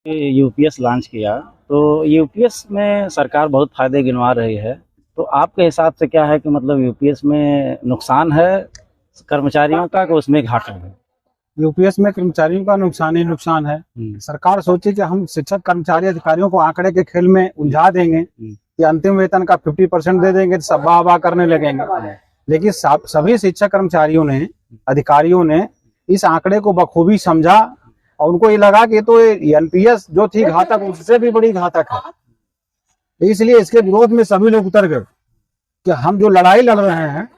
UPS launch किया, तो UPS में सरकार बहुत फ़ायदे गिनवा रही है। तो आपके हिसाब से क्या है कि मतलब यूपीएस में नुकसान है कर्मचारियों का कि उसमें घाटा है? यूपीएस में कर्मचारियों का नुकसान ही नुकसान है। सरकार सोची कि हम शिक्षक कर्मचारी अधिकारियों को आंकड़े के खेल में उलझा देंगे कि अंतिम वेतन का 50% दे देंगे तो सब वाह वाह करने लगेंगे। लेकिन सभी शिक्षक कर्मचारियों ने, अधिकारियों ने इस आंकड़े को बखूबी समझा और उनको ये लगा कि तो एनपीएस जो थी घातक, उससे भी बड़ी घातक है। इसलिए इसके विरोध में सभी लोग उतर गए कि हम जो लड़ाई लड़ रहे हैं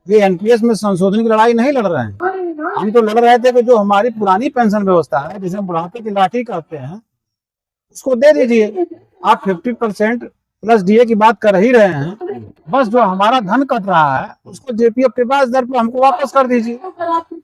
ये एनपीएस में संशोधन की लड़ाई नहीं लड़ रहे हैं। हम तो लड़ रहे थे कि जो हमारी पुरानी पेंशन व्यवस्था है, जिसे बुढ़ापे की लाठी कहते हैं, उसको दे दीजिए। आप 50% प्लस डीए की बात कर ही रहे हैं, बस जो हमारा धन कट रहा है उसको जेपीएफ के पास दर पे हमको वापस कर दीजिए,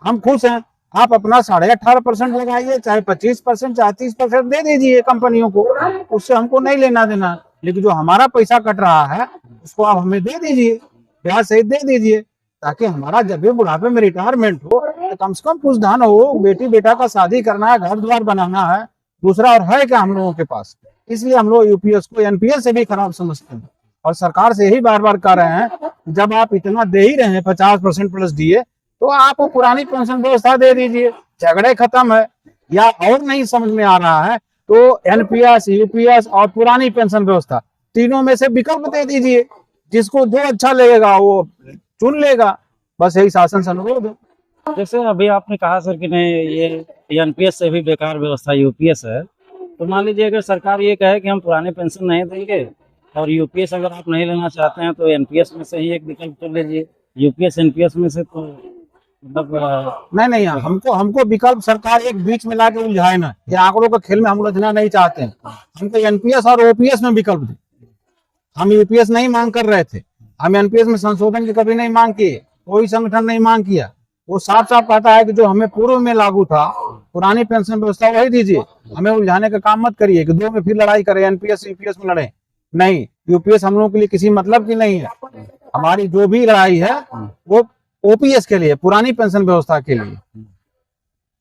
हम खुश हैं। आप अपना 18.5% लगाइए, चाहे 25%, चाहे 30% दे दीजिए कंपनियों को, उससे हमको नहीं लेना देना। लेकिन जो हमारा पैसा कट रहा है उसको आप हमें दे दीजिए, ब्याज सहित दे दीजिए, ताकि हमारा जब भी बुढ़ापे में रिटायरमेंट हो तो कम से कम कुछ धन हो। बेटी बेटा का शादी करना है, घर द्वार बनाना है, दूसरा और है क्या हम लोगों के पास। इसलिए हम लोग यूपीएस को एनपीएस से भी खराब समझते हैं और सरकार से यही बार बार कह रहे हैं, जब आप इतना दे ही रहे हैं 50% प्लस डीए, तो आप पुरानी पेंशन व्यवस्था दे दीजिए, झगड़े खत्म है। या और नहीं समझ में आ रहा है तो एनपीएस, यूपीएस और पुरानी पेंशन व्यवस्था तीनों में से विकल्प दे दीजिए, जिसको जो अच्छा लगेगा वो चुन लेगा। बस यही शासन से अनुरोध है। जैसे अभी आपने कहा सर कि नहीं, ये एनपीएस से भी बेकार व्यवस्था यूपीएस है, तो मान लीजिए अगर सरकार ये कहे कि हम पुराने पेंशन नहीं देंगे और यूपीएस अगर आप नहीं लेना चाहते हैं तो एनपीएस में से ही एक विकल्प चुन लीजिए। यूपीएस एनपीएस में से तो मतलब नहीं, हमको विकल्प सरकार एक बीच में लाके उलझाए ना, ये आंकड़ों के खेल में हम उलझना नहीं चाहते हैं। हमको एनपीएस और ओपीएस में विकल्प दे। हम यूपीएस नहीं मांग कर रहे थे, हम एनपीएस में संशोधन की कभी नहीं मांग किए, कोई संगठन नहीं मांग किया। वो साफ साफ कहता है कि जो हमें पूर्व में लागू था पुरानी पेंशन व्यवस्था वही दीजिए, हमें उलझाने का काम मत करिए कि दो में फिर लड़ाई करें, एनपीएस यूपीएस में लड़े। नहीं, यूपीएस हम लोगों के लिए किसी मतलब की नहीं है। हमारी जो भी लड़ाई है वो ओपीएस के लिए, पुरानी पेंशन व्यवस्था के लिए।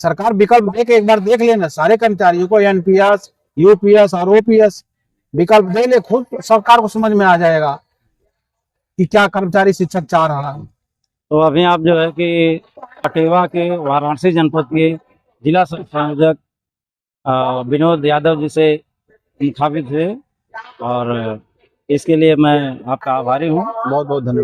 सरकार विकल्प दे के एक बार देख लेना, सारे कर्मचारियों को एनपीएस, यूपीएस और ओपीएस विकल्प दे ले, खुद सरकार को समझ में आ जाएगा कि क्या कर्मचारी शिक्षक चाह रहा है। तो अभी आप जो है कि कटेवा के वाराणसी जनपद के जिला संयोजक विनोद यादव जी से मुखातिब हुए और इसके लिए मैं आपका आभारी हूँ। बहुत बहुत धन्यवाद।